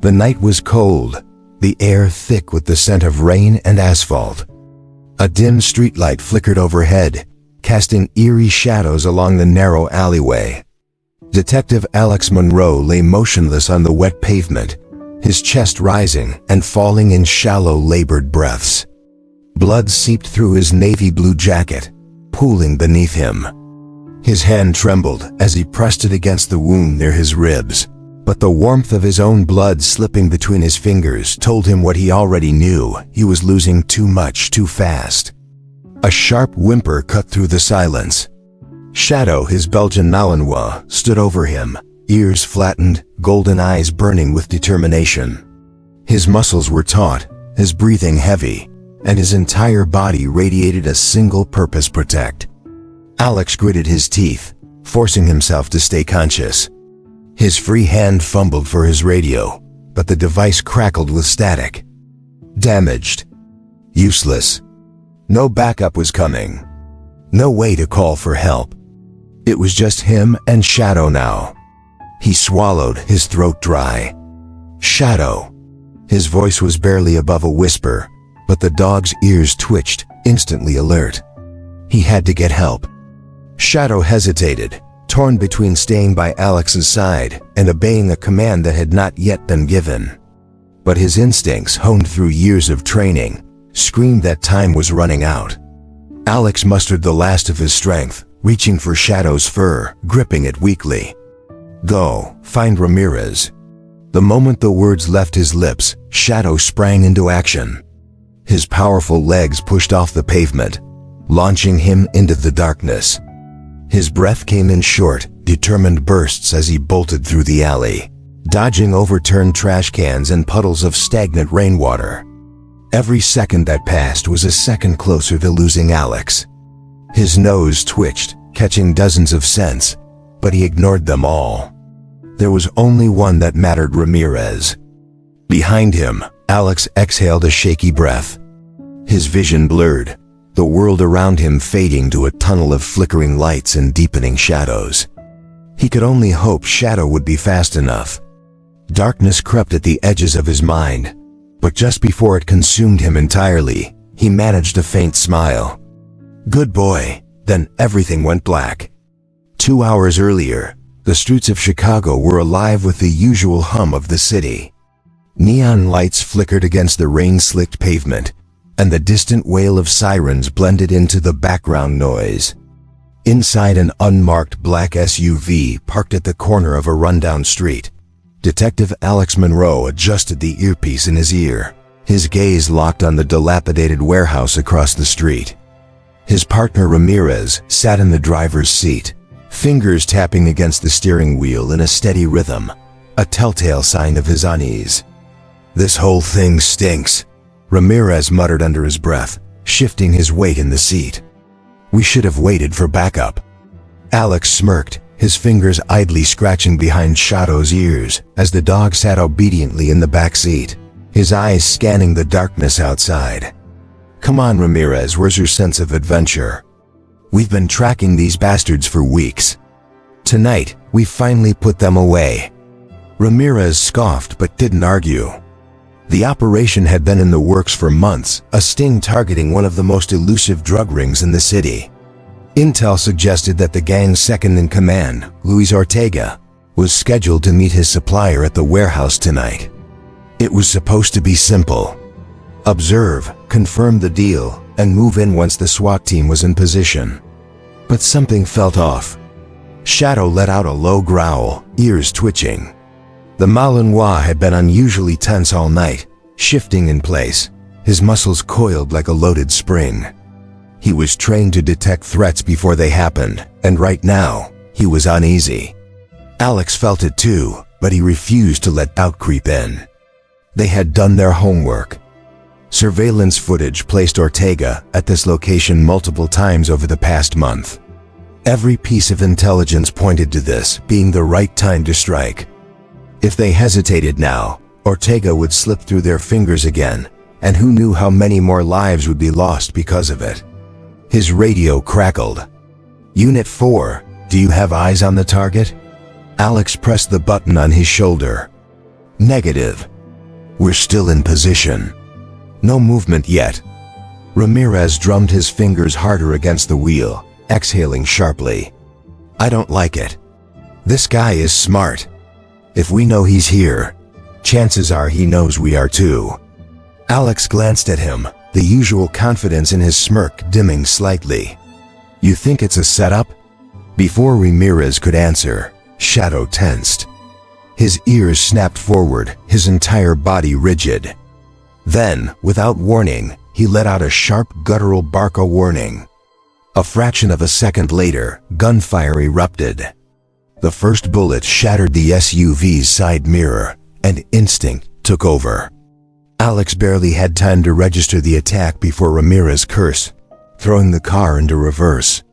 The night was cold, the air thick with the scent of rain and asphalt. A dim streetlight flickered overhead, casting eerie shadows along the narrow alleyway. Detective Alex Monroe lay motionless on the wet pavement, his chest rising and falling in shallow, labored breaths. Blood seeped through his navy blue jacket, pooling beneath him. His hand trembled as he pressed it against the wound near his ribs, but the warmth of his own blood slipping between his fingers told him what he already knew: he was losing too much too fast. A sharp whimper cut through the silence. Shadow, his Belgian Malinois, stood over him, ears flattened, golden eyes burning with determination. His muscles were taut, his breathing heavy, and his entire body radiated a single purpose: protect. Alex gritted his teeth, forcing himself to stay conscious. His free hand fumbled for his radio, but the device crackled with static. Damaged. Useless. No backup was coming. No way to call for help. It was just him and Shadow now. He swallowed, his throat dry. Shadow. His voice was barely above a whisper, but the dog's ears twitched, instantly alert. He had to get help. Shadow hesitated, torn between staying by Alex's side and obeying a command that had not yet been given. But his instincts, honed through years of training, screamed that time was running out. Alex mustered the last of his strength, reaching for Shadow's fur, gripping it weakly. Go, find Ramirez. The moment the words left his lips, Shadow sprang into action. His powerful legs pushed off the pavement, launching him into the darkness. His breath came in short, determined bursts as he bolted through the alley, dodging overturned trash cans and puddles of stagnant rainwater. Every second that passed was a second closer to losing Alex. His nose twitched, catching dozens of scents, but he ignored them all. There was only one that mattered: Ramirez. Behind him, Alex exhaled a shaky breath. His vision blurred, the world around him fading to a tunnel of flickering lights and deepening shadows. He could only hope Shadow would be fast enough. Darkness crept at the edges of his mind, but just before it consumed him entirely, he managed a faint smile. Good boy. Then everything went black. 2 hours earlier, the streets of Chicago were alive with the usual hum of the city. Neon lights flickered against the rain-slicked pavement, and the distant wail of sirens blended into the background noise. Inside an unmarked black SUV parked at the corner of a rundown street, Detective Alex Monroe adjusted the earpiece in his ear, his gaze locked on the dilapidated warehouse across the street. His partner Ramirez sat in the driver's seat, fingers tapping against the steering wheel in a steady rhythm, a telltale sign of his unease. This whole thing stinks, Ramirez muttered under his breath, shifting his weight in the seat. We should have waited for backup. Alex smirked, his fingers idly scratching behind Shadow's ears as the dog sat obediently in the back seat, his eyes scanning the darkness outside. Come on, Ramirez, where's your sense of adventure? We've been tracking these bastards for weeks. Tonight, we finally put them away. Ramirez scoffed but didn't argue. The operation had been in the works for months, a sting targeting one of the most elusive drug rings in the city. Intel suggested that the gang's second-in-command, Luis Ortega, was scheduled to meet his supplier at the warehouse tonight. It was supposed to be simple. Observe, confirm the deal, and move in once the SWAT team was in position. But something felt off. Shadow let out a low growl, ears twitching. The Malinois had been unusually tense all night, shifting in place, his muscles coiled like a loaded spring. He was trained to detect threats before they happened, and right now, he was uneasy. Alex felt it too, but he refused to let doubt creep in. They had done their homework. Surveillance footage placed Ortega at this location multiple times over the past month. Every piece of intelligence pointed to this being the right time to strike. If they hesitated now, Ortega would slip through their fingers again, and who knew how many more lives would be lost because of it. His radio crackled. Unit 4, do you have eyes on the target? Alex pressed the button on his shoulder. Negative, We're still in position. No movement yet. Ramirez drummed his fingers harder against the wheel, exhaling sharply. I don't like it. This guy is smart. If we know he's here, chances are he knows we are too. Alex glanced at him, the usual confidence in his smirk dimming slightly. You think it's a setup? Before Ramirez could answer, Shadow tensed. His ears snapped forward, his entire body rigid. Then, without warning, he let out a sharp guttural bark warning. A fraction of a second later, gunfire erupted. The first bullet shattered the SUV's side mirror, and instinct took over. Alex barely had time to register the attack before Ramirez cursed, throwing the car into reverse.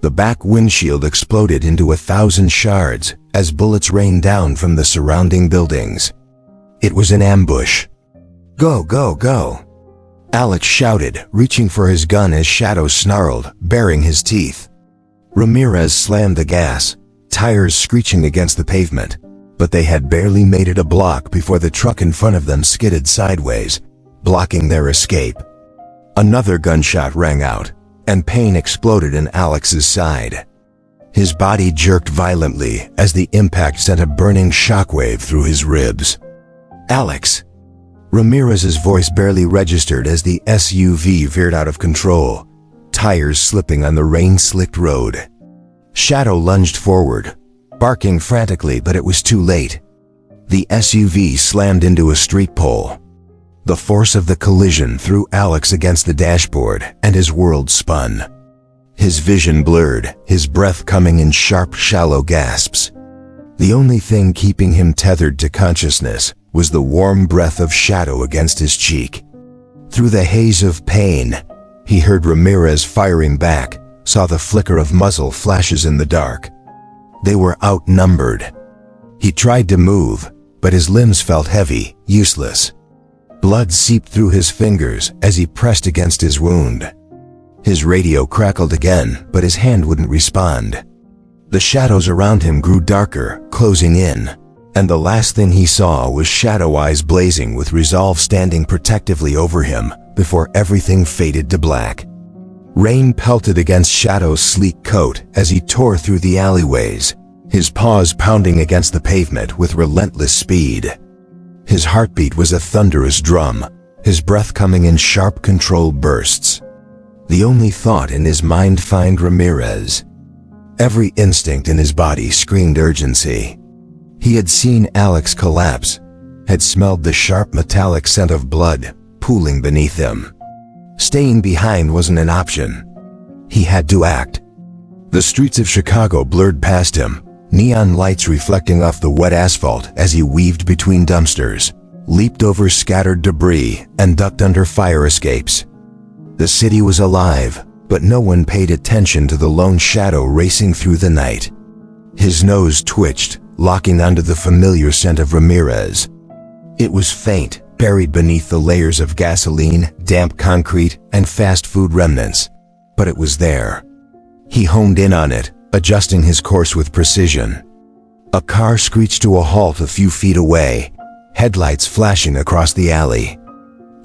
The back windshield exploded into 1,000 shards as bullets rained down from the surrounding buildings. It was an ambush. Go, go, go! Alex shouted, reaching for his gun as Shadow snarled, baring his teeth. Ramirez slammed the gas, tires screeching against the pavement, but they had barely made it a block before the truck in front of them skidded sideways, blocking their escape. Another gunshot rang out, and pain exploded in Alex's side. His body jerked violently as the impact sent a burning shockwave through his ribs. Alex! Ramirez's voice barely registered as the SUV veered out of control, tires slipping on the rain-slicked road. Shadow lunged forward, barking frantically, but it was too late. The SUV slammed into a street pole. The force of the collision threw Alex against the dashboard, and his world spun. His vision blurred, his breath coming in sharp, shallow gasps. The only thing keeping him tethered to consciousness was the warm breath of Shadow against his cheek. Through the haze of pain, he heard Ramirez firing back, saw the flicker of muzzle flashes in the dark. They were outnumbered. He tried to move, but his limbs felt heavy, useless. Blood seeped through his fingers as he pressed against his wound. His radio crackled again, but his hand wouldn't respond. The shadows around him grew darker, closing in, and the last thing he saw was Shadow eyes blazing with resolve standing protectively over him before everything faded to black. Rain pelted against Shadow's sleek coat as he tore through the alleyways, his paws pounding against the pavement with relentless speed. His heartbeat was a thunderous drum, his breath coming in sharp, controlled bursts. The only thought in his mind: find Ramirez. Every instinct in his body screamed urgency. He had seen Alex collapse, had smelled the sharp metallic scent of blood pooling beneath him. Staying behind wasn't an option. He had to act. The streets of Chicago blurred past him, neon lights reflecting off the wet asphalt as he weaved between dumpsters, leaped over scattered debris, and ducked under fire escapes. The city was alive, but no one paid attention to the lone shadow racing through the night. His nose twitched, locking onto the familiar scent of Ramirez. It was faint, buried beneath the layers of gasoline, damp concrete, and fast food remnants, but it was there. He honed in on it, adjusting his course with precision. A car screeched to a halt a few feet away, headlights flashing across the alley.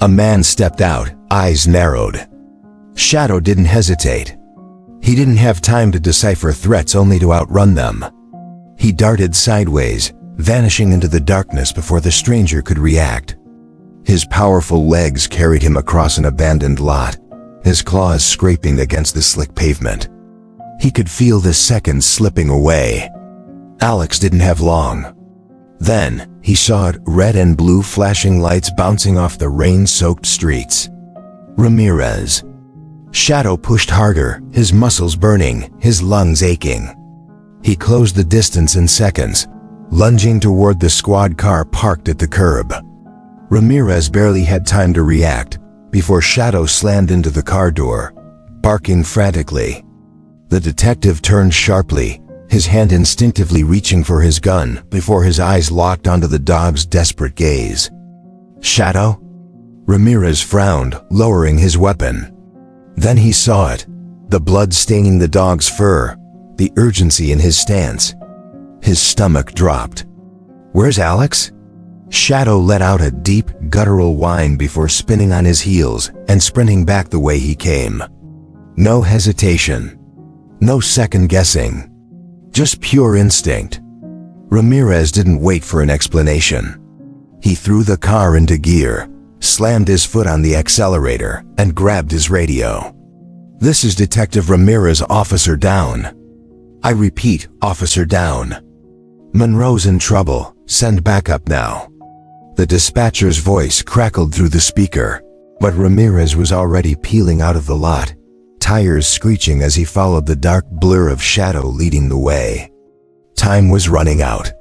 A man stepped out, eyes narrowed. Shadow didn't hesitate. He didn't have time to decipher threats, only to outrun them. He darted sideways, vanishing into the darkness before the stranger could react. His powerful legs carried him across an abandoned lot, his claws scraping against the slick pavement. He could feel the seconds slipping away. Alex didn't have long. Then, he saw it, red and blue flashing lights bouncing off the rain-soaked streets. Ramirez. Shadow pushed harder, his muscles burning, his lungs aching. He closed the distance in seconds, lunging toward the squad car parked at the curb. Ramirez barely had time to react before Shadow slammed into the car door, barking frantically. The detective turned sharply, his hand instinctively reaching for his gun before his eyes locked onto the dog's desperate gaze. Shadow? Ramirez frowned, lowering his weapon. Then he saw it, the blood staining the dog's fur, the urgency in his stance. His stomach dropped. Where's Alex? Shadow let out a deep, guttural whine before spinning on his heels and sprinting back the way he came. No hesitation. No second guessing. Just pure instinct. Ramirez didn't wait for an explanation. He threw the car into gear, slammed his foot on the accelerator, and grabbed his radio. "This is Detective Ramirez, officer down." "I repeat, officer down." "Monroe's in trouble. Send backup now." The dispatcher's voice crackled through the speaker, but Ramirez was already peeling out of the lot, tires screeching as he followed the dark blur of Shadow leading the way. Time was running out.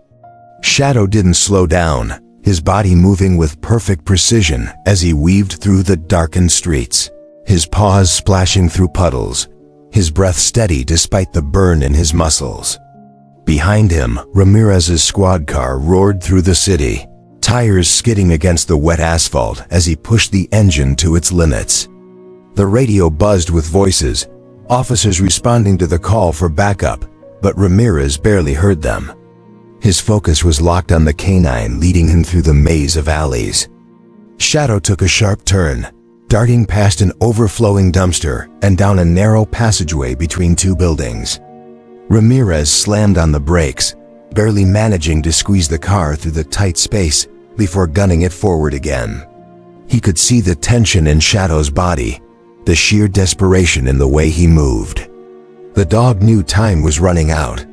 Shadow didn't slow down, his body moving with perfect precision as he weaved through the darkened streets, his paws splashing through puddles, his breath steady despite the burn in his muscles. Behind him, Ramirez's squad car roared through the city, tires skidding against the wet asphalt as he pushed the engine to its limits. The radio buzzed with voices, officers responding to the call for backup, but Ramirez barely heard them. His focus was locked on the canine leading him through the maze of alleys. Shadow took a sharp turn, darting past an overflowing dumpster and down a narrow passageway between two buildings. Ramirez slammed on the brakes, barely managing to squeeze the car through the tight space before gunning it forward again. He could see the tension in Shadow's body, the sheer desperation in the way he moved. The dog knew time was running out.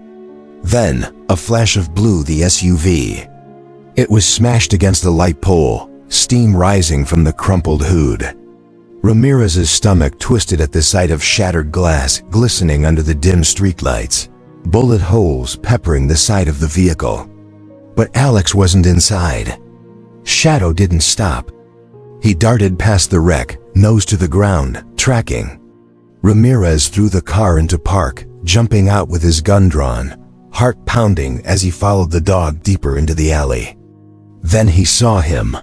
Then, a flash of blue the SUV. It was smashed against the light pole, steam rising from the crumpled hood. Ramirez's stomach twisted at the sight of shattered glass glistening under the dim streetlights, bullet holes peppering the side of the vehicle. But Alex wasn't inside. Shadow didn't stop. He darted past the wreck, nose to the ground, tracking. Ramirez threw the car into park, jumping out with his gun drawn, heart pounding as he followed the dog deeper into the alley. Then he saw him.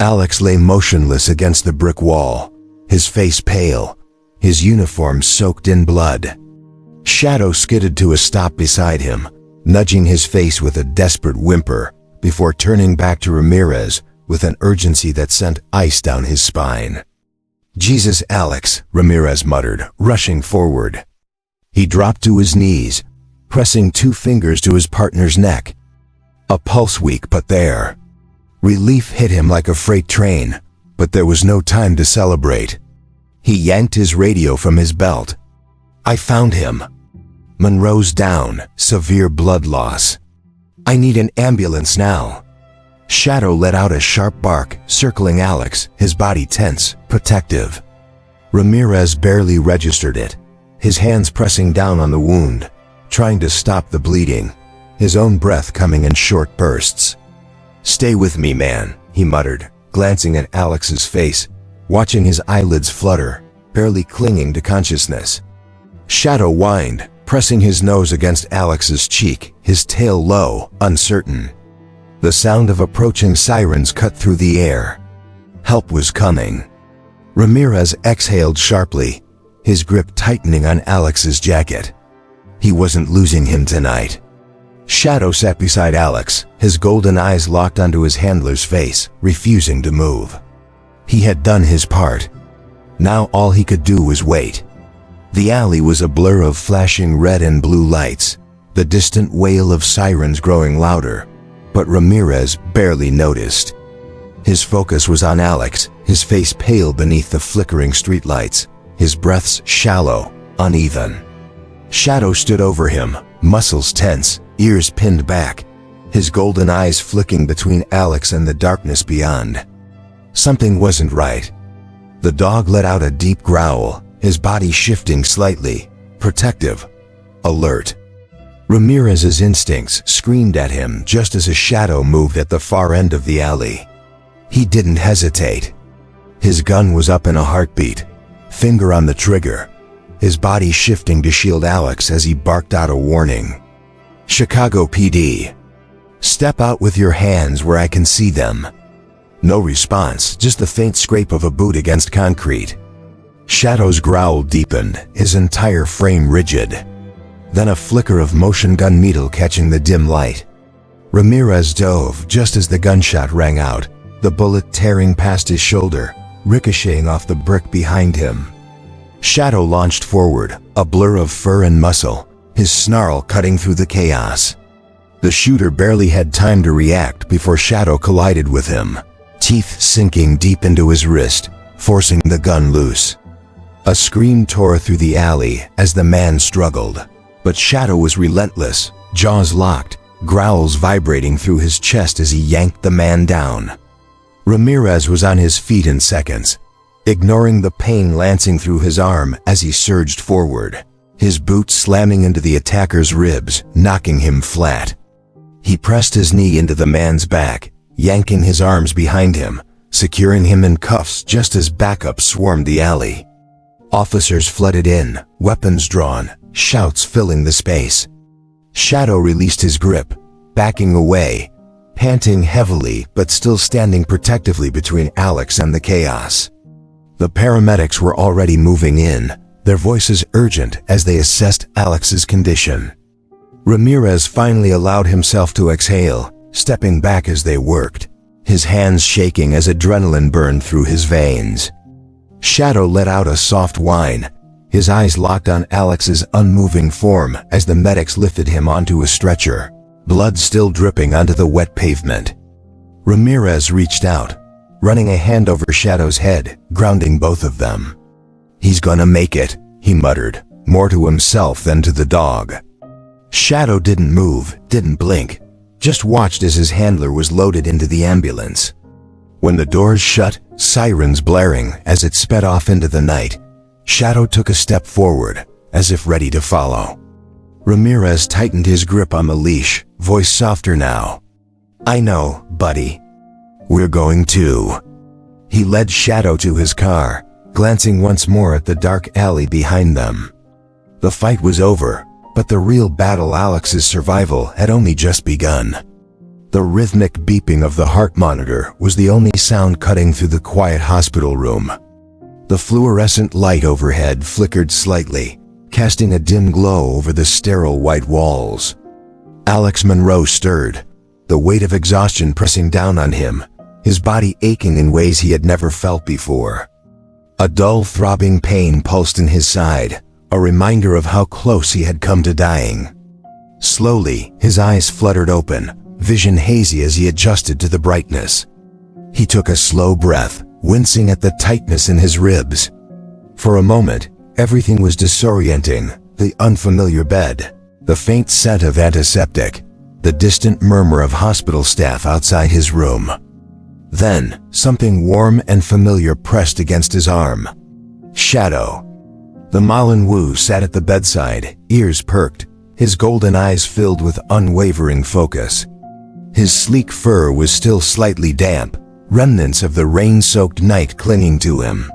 Alex lay motionless against the brick wall, his face pale, his uniform soaked in blood. Shadow skidded to a stop beside him, nudging his face with a desperate whimper before turning back to Ramirez with an urgency that sent ice down his spine. "Jesus, Alex," Ramirez muttered, rushing forward. He dropped to his knees, pressing two fingers to his partner's neck. A pulse weak but there. Relief hit him like a freight train, but there was no time to celebrate. He yanked his radio from his belt. "I found him. Monroe's down, severe blood loss. I need an ambulance now." Shadow let out a sharp bark, circling Alex, his body tense, protective. Ramirez barely registered it, his hands pressing down on the wound, trying to stop the bleeding, his own breath coming in short bursts. "Stay with me, man," he muttered, glancing at Alex's face, watching his eyelids flutter, barely clinging to consciousness. Shadow whined, pressing his nose against Alex's cheek, his tail low, uncertain. The sound of approaching sirens cut through the air. Help was coming. Ramirez exhaled sharply, his grip tightening on Alex's jacket. He wasn't losing him tonight. Shadow sat beside Alex, his golden eyes locked onto his handler's face, refusing to move. He had done his part. Now all he could do was wait. The alley was a blur of flashing red and blue lights, the distant wail of sirens growing louder, but Ramirez barely noticed. His focus was on Alex, his face pale beneath the flickering streetlights, his breaths shallow, uneven. Shadow stood over him, muscles tense, ears pinned back, his golden eyes flicking between Alex and the darkness beyond. Something wasn't right. The dog let out a deep growl, his body shifting slightly, protective, alert. Ramirez's instincts screamed at him just as a shadow moved at the far end of the alley. He didn't hesitate. His gun was up in a heartbeat, finger on the trigger, his body shifting to shield Alex as he barked out a warning. "Chicago PD. Step out with your hands where I can see them." No response, just the faint scrape of a boot against concrete. Shadow's growl deepened, his entire frame rigid. Then a flicker of motion gun needle catching the dim light. Ramirez dove just as the gunshot rang out, the bullet tearing past his shoulder, ricocheting off the brick behind him. Shadow launched forward, a blur of fur and muscle, his snarl cutting through the chaos. The shooter barely had time to react before Shadow collided with him, teeth sinking deep into his wrist, forcing the gun loose. A scream tore through the alley as the man struggled, but Shadow was relentless, jaws locked, growls vibrating through his chest as he yanked the man down. Ramirez was on his feet in seconds, ignoring the pain lancing through his arm as he surged forward, his boots slamming into the attacker's ribs, knocking him flat. He pressed his knee into the man's back, yanking his arms behind him, securing him in cuffs just as backup swarmed the alley. Officers flooded in, weapons drawn, shouts filling the space. Shadow released his grip, backing away, panting heavily but still standing protectively between Alex and the chaos. The paramedics were already moving in, their voices urgent as they assessed Alex's condition. Ramirez finally allowed himself to exhale, stepping back as they worked, his hands shaking as adrenaline burned through his veins. Shadow let out a soft whine, his eyes locked on Alex's unmoving form as the medics lifted him onto a stretcher, blood still dripping onto the wet pavement. Ramirez reached out, running a hand over Shadow's head, grounding both of them. "He's gonna make it," he muttered, more to himself than to the dog. Shadow didn't move, didn't blink, just watched as his handler was loaded into the ambulance. When the doors shut, sirens blaring as it sped off into the night, Shadow took a step forward, as if ready to follow. Ramirez tightened his grip on the leash, voice softer now. "I know, buddy. We're going too." He led Shadow to his car, glancing once more at the dark alley behind them. The fight was over, but the real battle, Alex's survival, had only just begun. The rhythmic beeping of the heart monitor was the only sound cutting through the quiet hospital room. The fluorescent light overhead flickered slightly, casting a dim glow over the sterile white walls. Alex Monroe stirred, the weight of exhaustion pressing down on him, his body aching in ways he had never felt before. A dull throbbing pain pulsed in his side, a reminder of how close he had come to dying. Slowly, his eyes fluttered open, vision hazy as he adjusted to the brightness. He took a slow breath, wincing at the tightness in his ribs. For a moment, everything was disorienting, the unfamiliar bed, the faint scent of antiseptic, the distant murmur of hospital staff outside his room. Then, something warm and familiar pressed against his arm. Shadow. The Malin Wu sat at the bedside, ears perked, his golden eyes filled with unwavering focus. His sleek fur was still slightly damp, remnants of the rain-soaked night clinging to him.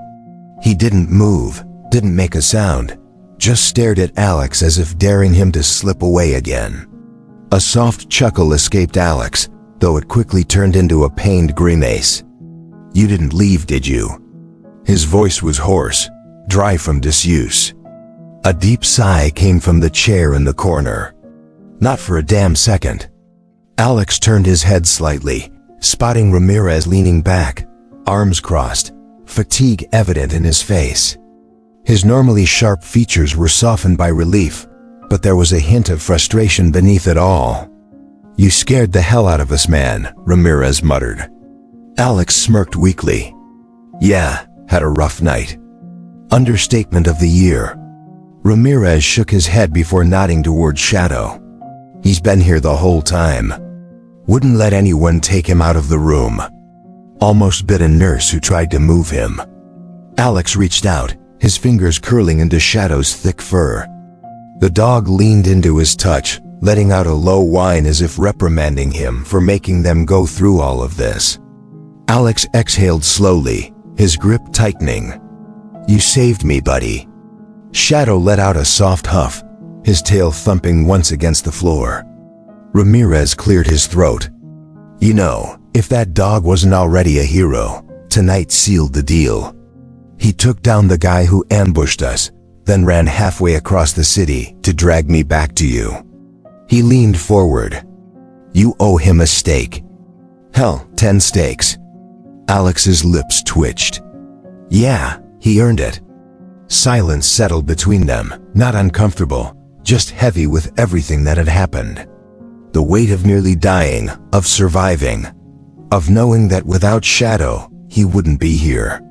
He didn't move, didn't make a sound, just stared at Alex as if daring him to slip away again. A soft chuckle escaped Alex, though it quickly turned into a pained grimace. "You didn't leave, did you?" His voice was hoarse, dry from disuse. A deep sigh came from the chair in the corner. "Not for a damn second." Alex turned his head slightly, spotting Ramirez leaning back, arms crossed, fatigue evident in his face. His normally sharp features were softened by relief, but there was a hint of frustration beneath it all. "You scared the hell out of us, man," Ramirez muttered. Alex smirked weakly. "Yeah, had a rough night." Understatement of the year. Ramirez shook his head before nodding toward Shadow. "He's been here the whole time. Wouldn't let anyone take him out of the room. Almost bit a nurse who tried to move him." Alex reached out, his fingers curling into Shadow's thick fur. The dog leaned into his touch, letting out a low whine as if reprimanding him for making them go through all of this. Alex exhaled slowly, his grip tightening. "You saved me, buddy." Shadow let out a soft huff, his tail thumping once against the floor. Ramirez cleared his throat. "You know, if that dog wasn't already a hero, tonight sealed the deal. He took down the guy who ambushed us, then ran halfway across the city to drag me back to you." He leaned forward. You owe him a steak. Hell, 10 steaks. Alex's lips twitched. Yeah, he earned it. Silence settled between them, not uncomfortable, just heavy with everything that had happened. The weight of nearly dying, of surviving, of knowing that without Shadow, he wouldn't be here.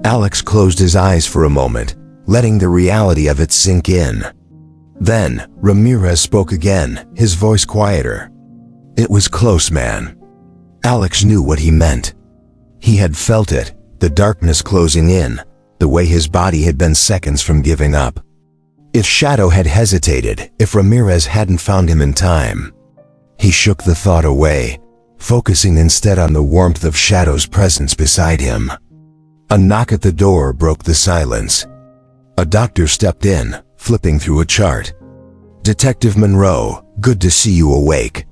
Alex closed his eyes for a moment, letting the reality of it sink in. Then, Ramirez spoke again, his voice quieter. It was close, man. Alex knew what he meant. He had felt it, the darkness closing in, the way his body had been seconds from giving up. If Shadow had hesitated, if Ramirez hadn't found him in time. He shook the thought away, focusing instead on the warmth of Shadow's presence beside him. A knock at the door broke the silence. A doctor stepped in, flipping through a chart. Detective Monroe, good to see you awake.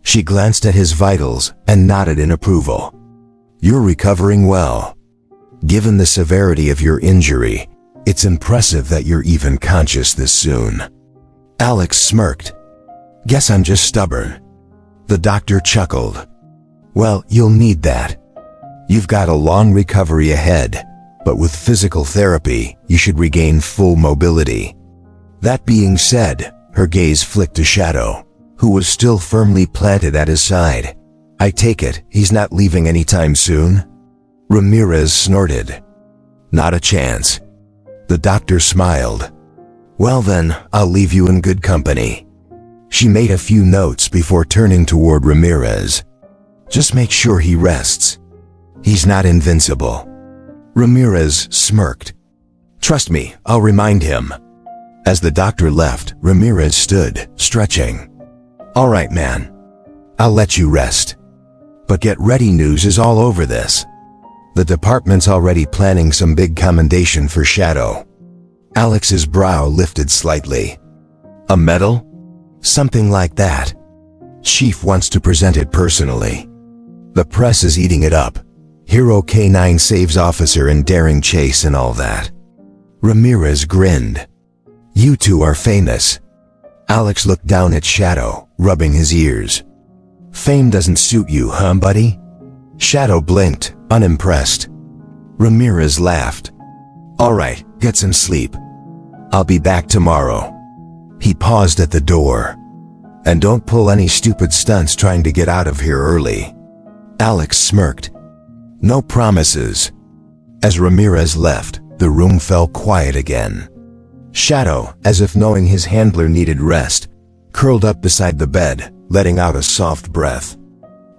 She glanced at his vitals and nodded in approval. You're recovering well. Given the severity of your injury, it's impressive that you're even conscious this soon. Alex smirked. Guess I'm just stubborn. The doctor chuckled. Well, you'll need that. You've got a long recovery ahead, but with physical therapy, you should regain full mobility. That being said, her gaze flicked to Shadow, who was still firmly planted at his side. I take it he's not leaving anytime soon? Ramirez snorted. Not a chance. The doctor smiled. Well then, I'll leave you in good company. She made a few notes before turning toward Ramirez. Just make sure he rests. He's not invincible. Ramirez smirked. Trust me, I'll remind him. As the doctor left, Ramirez stood, stretching. All right, man. I'll let you rest. But get ready, news is all over this. The department's already planning some big commendation for Shadow. Alex's brow lifted slightly. A medal? Something like that. Chief wants to present it personally. The press is eating it up. Hero K9 saves officer in daring chase and all that. Ramirez grinned. You two are famous. Alex looked down at Shadow, rubbing his ears. Fame doesn't suit you, huh, buddy? Shadow blinked, unimpressed. Ramirez laughed. All right, get some sleep. I'll be back tomorrow. He paused at the door. And don't pull any stupid stunts trying to get out of here early. Alex smirked. No promises. As Ramirez left, the room fell quiet again. Shadow, as if knowing his handler needed rest, curled up beside the bed, letting out a soft breath.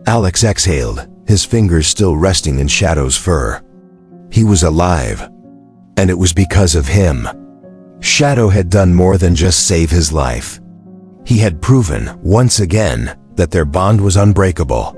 Alex exhaled, his fingers still resting in Shadow's fur. He was alive. And it was because of him. Shadow had done more than just save his life. He had proven, once again, that their bond was unbreakable.